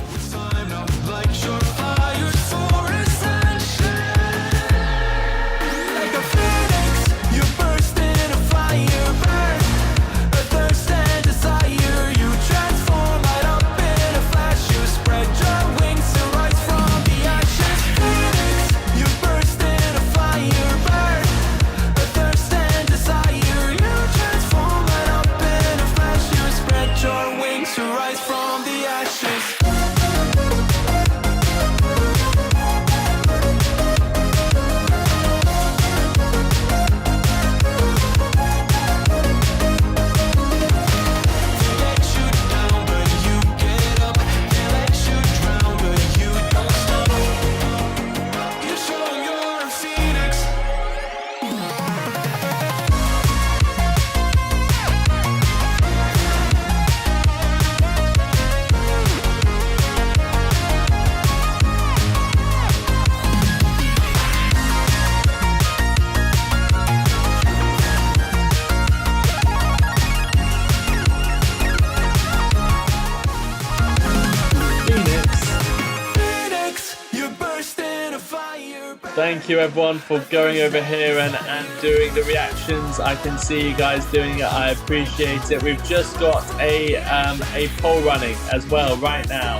Thank you everyone for going over here and doing the reactions. I can see you guys doing it. I appreciate it. We've just got a poll running as well right now.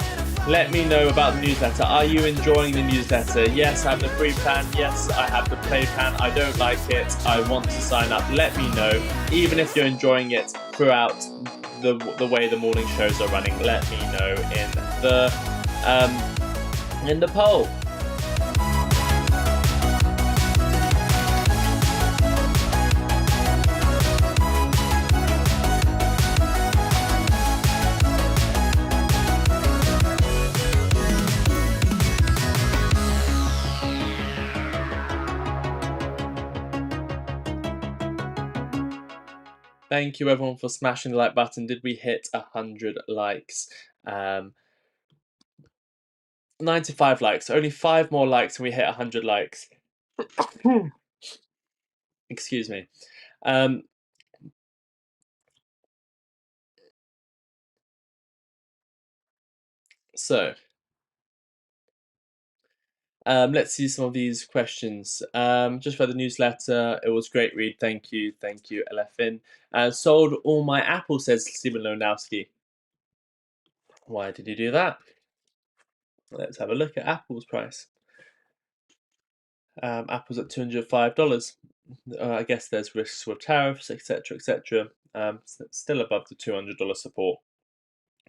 Let me know about the newsletter. Are you enjoying the newsletter? Yes, I have the free plan. Yes, I have the play plan. I don't like it. I want to sign up. Let me know. Even if you're enjoying it throughout the way the morning shows are running, let me know in the poll. Thank you everyone for smashing the like button. Did we hit 100 likes? 95 likes. Only 5 more likes and we hit 100 likes. Excuse me. So, let's see some of these questions. Just for the newsletter, it was great read. Thank you, LFN. Sold all my Apple, says Stephen Lewandowski. Why did you do that? Let's have a look at Apple's price. Apple's at $205. I guess there's risks with tariffs, etc., etc. Still above the $200 support.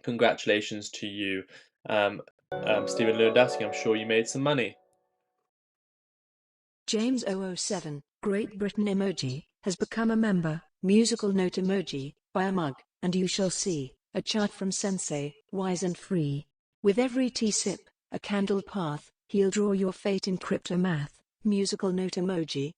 Congratulations to you, Stephen Lewandowski. I'm sure you made some money. James 007, Great Britain emoji, has become a member. Musical note emoji, buy a mug, and you shall see a chart from Sensei, wise and free. With every tea sip, a candle path, he'll draw your fate in crypto math. Musical note emoji.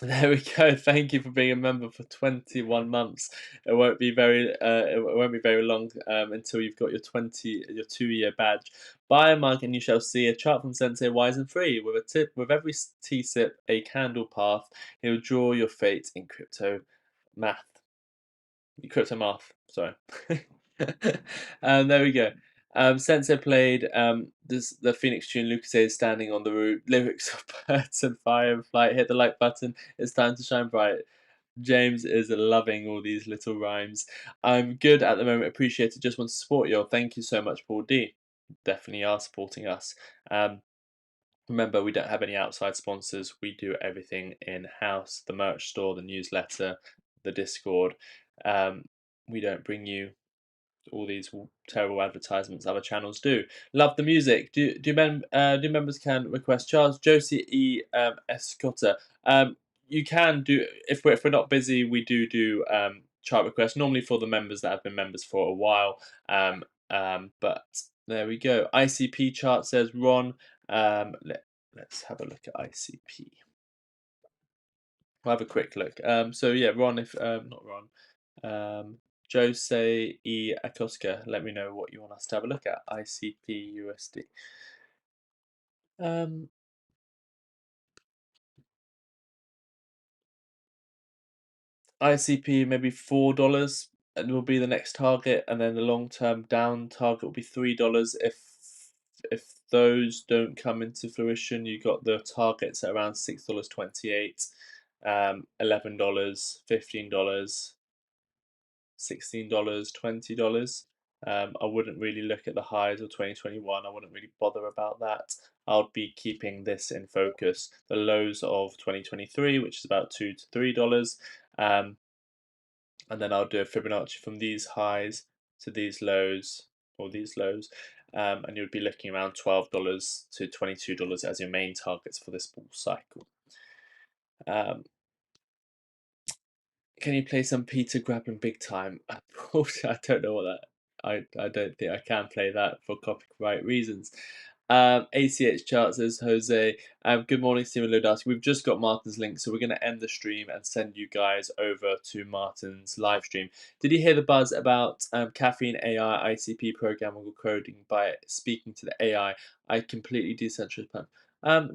There we go. Thank you for being a member for 21 months. It won't be very long until you've got your 2-year badge. Buy a mug and you shall see a chart from Sensei, wise and free. With every tea sip, a candle path. He'll draw your fate in crypto math. Sorry. There we go. Sensei played the Phoenix tune Lucas is standing on the roof. Lyrics of birds and fire and flight. Hit the like button. It's time to shine bright. James is loving all these little rhymes. I'm good at the moment. Appreciate it. Just want to support you. Thank you so much, Paul D. Definitely are supporting us. Remember, we don't have any outside sponsors. We do everything in-house. The merch store, the newsletter, the Discord. We don't bring you all these terrible advertisements other channels do. Love the music. Do members can request Charles Josie E Escotta? You can do if we're not busy. We do chart requests normally for the members that have been members for a while. But there we go. ICP chart, says Ron. Let's have a look at ICP. We'll have a quick look. So yeah, Ron, if not Ron, Jose E. Akoska, let me know what you want us to have a look at. ICP USD. ICP maybe $4 and will be the next target, and then the long-term down target will be $3. If those don't come into fruition, you got the targets at around $6.28, $11, $15. $16, $20. I wouldn't really look at the highs of 2021. I wouldn't really bother about that. I'll be keeping this in focus. The lows of 2023, which is about $2 to $3, and then I'll do a Fibonacci from these highs to these lows, or these lows, and you would be looking around $12 to $22 as your main targets for this bull cycle. Can you play some Peter Grappling Big Time? I don't know what that. I don't think I can play that for copyright reasons. ACH chart, says Jose. Good morning, Stephen Lewandowski. We've just got Martyn's link, so we're going to end the stream and send you guys over to Martyn's live stream. Did you hear the buzz about Caffeine AI ICP programmable coding by speaking to the AI? I completely decentralized plan.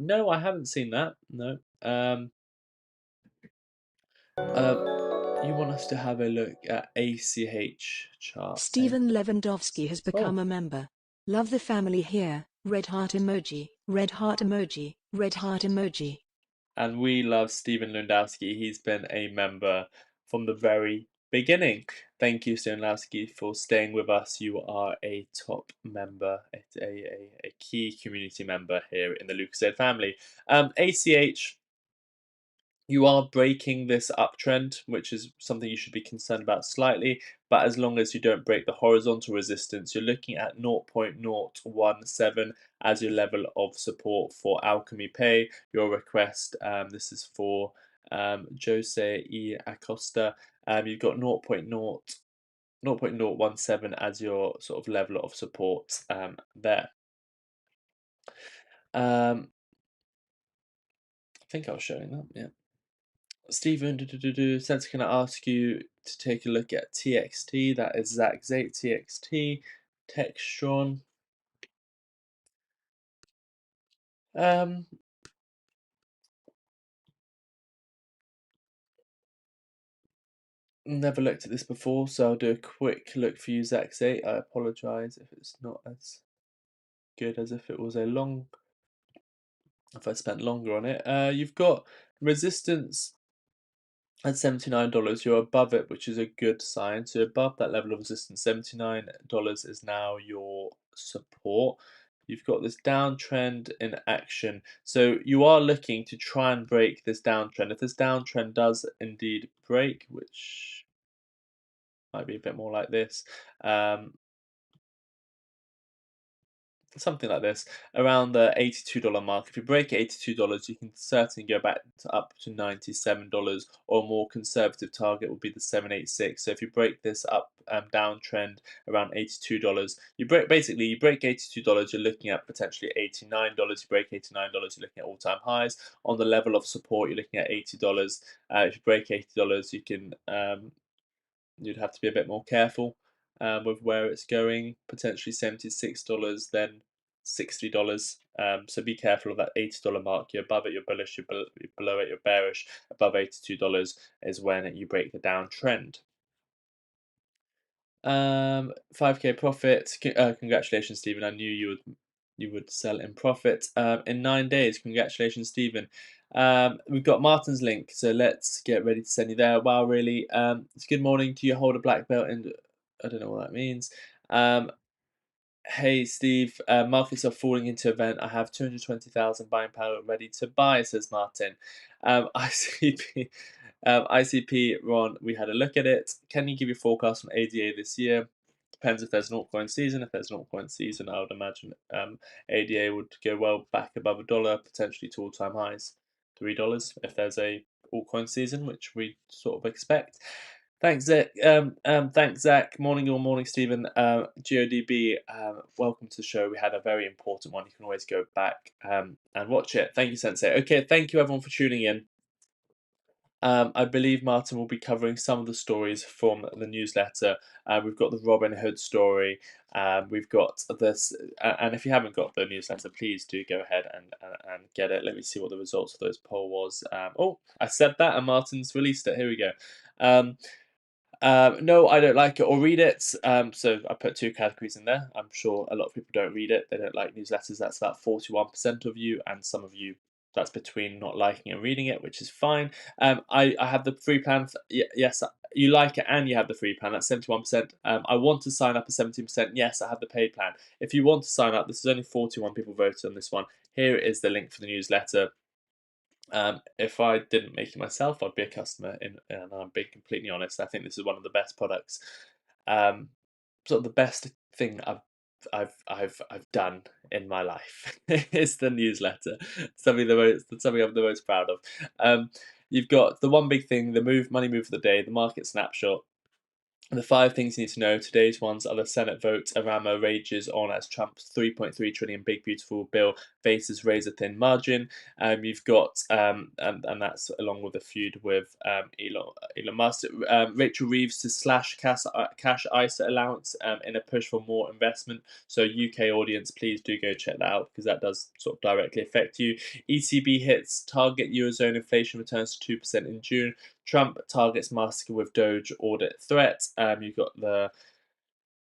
No, I haven't seen that. No. You want us to have a look at ACH chart. Stephen Lewandowski has become a member. Love the family here. Red heart emoji, red heart emoji, red heart emoji. And we love Stephen Lewandowski. He's been a member from the very beginning. Thank you, Stonlowski, for staying with us. You are a top member, a key community member here in the Lucasade family. ACH, you are breaking this uptrend, which is something you should be concerned about slightly. But as long as you don't break the horizontal resistance, you're looking at 0.017 as your level of support for Alchemy Pay. Your request, this is for Jose E. Acosta. You've got 0.017 as your sort of level of support there. I think I was showing that, yeah. Stephen, since can I ask you to take a look at TXT? That is Zach Zate, TXT, Textron. Never looked at this before, so I'll do a quick look for you, Zach Zate. I apologise if it's not as good as if it was if I spent longer on it. You've got resistance at $79, you're above it, which is a good sign. So above that level of resistance, $79 is now your support. You've got this downtrend in action. So you are looking to try and break this downtrend. If this downtrend does indeed break, which might be a bit more like this, something like this, around the $82 mark. If you break $82, you can certainly go back to up to $97, or a more conservative target would be the 786. So if you break this up downtrend around $82, you break $82, you're looking at potentially $89. You break $89, you're looking at all-time highs. On the level of support, you're looking at $80. If you break $80, you can you'd have to be a bit more careful with where it's going. Potentially $76, then $60. So be careful of that $80 mark. You're above it, you're bullish. You're below it, you're bearish. Above $82 is when you break the downtrend. 5k profit. Congratulations, Stephen. I knew you would sell in profit in 9 days. Congratulations, Stephen. We've got Martyn's link, so let's get ready to send you there. Wow, really? It's good morning. Do you hold a black belt? And I don't know what that means. Hey Steve, markets are falling into event. I have 220,000 buying power ready to buy, says Martyn. ICP, ICP, Ron, we had a look at it. Can you give your forecast on ADA this year? Depends if there's an altcoin season. If there's an altcoin season, I would imagine ADA would go well back above $1, potentially to all-time highs, $3 if there's a altcoin season, which we sort of expect. Thanks, Zach. Thanks, Zach. Morning, or morning, Stephen. GODB, welcome to the show. We had a very important one. You can always go back and watch it. Thank you, Sensei. Okay, thank you everyone for tuning in. I believe Martyn will be covering some of the stories from the newsletter. We've got the Robin Hood story. We've got this, and if you haven't got the newsletter, please do go ahead and get it. Let me see what the results of those poll was. Oh, I said that, and Martyn's released it. Here we go. No, I don't like it or read it. So I put two categories in there. I'm sure a lot of people don't read it. They don't like newsletters. That's about 41% of you, and some of you, that's between not liking and reading it, which is fine. I have the free plan. Yes, you like it and you have the free plan. That's 71%. I want to sign up at 17%. Yes, I have the paid plan. If you want to sign up, this is only 41 people voted on this one. Here is the link for the newsletter. If I didn't make it myself, I'd be a customer, and I'm being completely honest. I think this is one of the best products, sort of the best thing I've done in my life. It's the newsletter. Something I'm the most proud of. You've got the one big thing, the money move of the day, the market snapshot. The 5 things you need to know. Today's ones are the Senate vote. Aramo rages on as Trump's $3.3 trillion big beautiful bill faces razor-thin margin. You've got and that's along with a feud with Elon Musk. Rachel Reeves to slash cash ISA allowance in a push for more investment. So UK audience, please do go check that out, because that does sort of directly affect you. ECB hits target Eurozone inflation returns to 2% in June. Trump targets Musk with DOGE audit threat. You've got the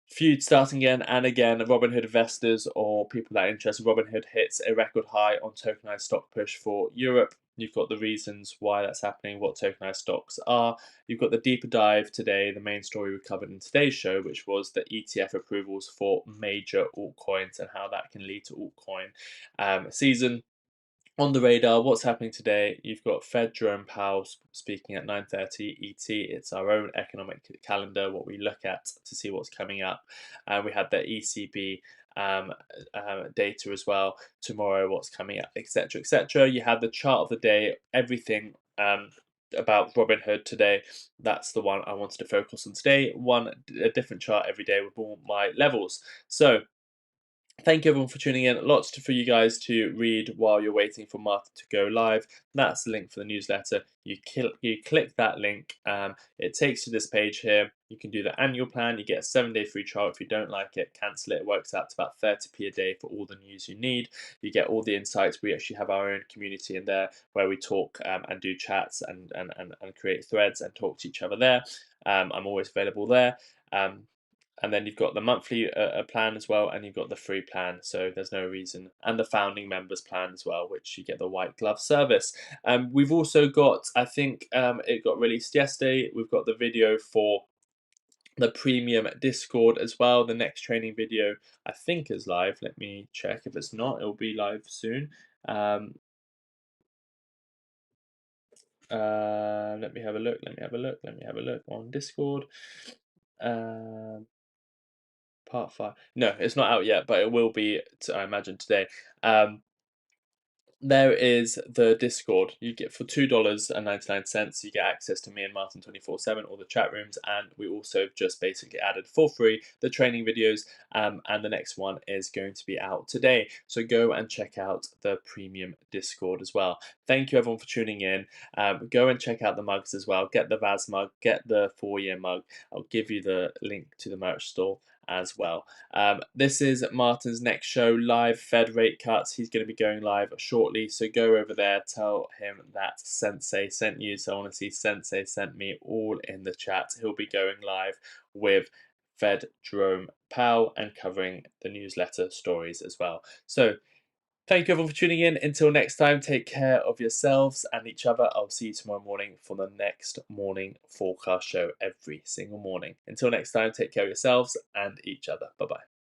Feud starting again and again. Robinhood investors or people that are interested. Robinhood hits a record high on tokenized stock push for Europe. You've got the reasons why that's happening, what tokenized stocks are. You've got the deeper dive today, the main story we covered in today's show, which was the ETF approvals for major altcoins and how that can lead to altcoin season. On the radar, what's happening today? You've got Fed Jerome Powell speaking at 9:30 ET. It's our own economic calendar, what we look at to see what's coming up. We had the ECB data as well tomorrow, what's coming up, etc., etc. You had the chart of the day, everything about Robinhood today. That's the one I wanted to focus on today. A different chart every day with all my levels. So thank you everyone for tuning in. Lots for you guys to read while you're waiting for Martyn to go live. That's the link for the newsletter. You click that link. It takes you to this page here. You can do the annual plan. You get a 7-day free trial. If you don't like it, cancel it. It works out to about 30p a day for all the news you need. You get all the insights. We actually have our own community in there where we talk and do chats and create threads and talk to each other there. I'm always available there. And then you've got the monthly plan as well, and you've got the free plan, so there's no reason, and the founding members plan as well, which you get the white glove service. We've also got, I think it got released yesterday, we've got the video for the premium Discord as well. The next training video I think is live. Let me check. If it's not, it'll be live soon. Let me have a look. Let me have a look on Discord. Part 5. No, it's not out yet, but it will be, I imagine, today. There is the Discord. You get for $2.99. You get access to me and Martyn 24/7, all the chat rooms, and we also just basically added for free the training videos. And the next one is going to be out today. So go and check out the premium Discord as well. Thank you everyone for tuning in. Go and check out the mugs as well. Get the Vaz mug, get the 4-year mug. I'll give you the link to the merch store as well. This is Martyn's next show, live Fed rate cuts. He's going to be going live shortly, so go over there, tell him that Sensei sent you. So I want to see Sensei sent me all in the chat. He'll be going live with Fed Jerome Powell and covering the newsletter stories as well. So thank you everyone for tuning in. Until next time, take care of yourselves and each other. I'll see you tomorrow morning for the next morning forecast show every single morning. Until next time, take care of yourselves and each other. Bye-bye.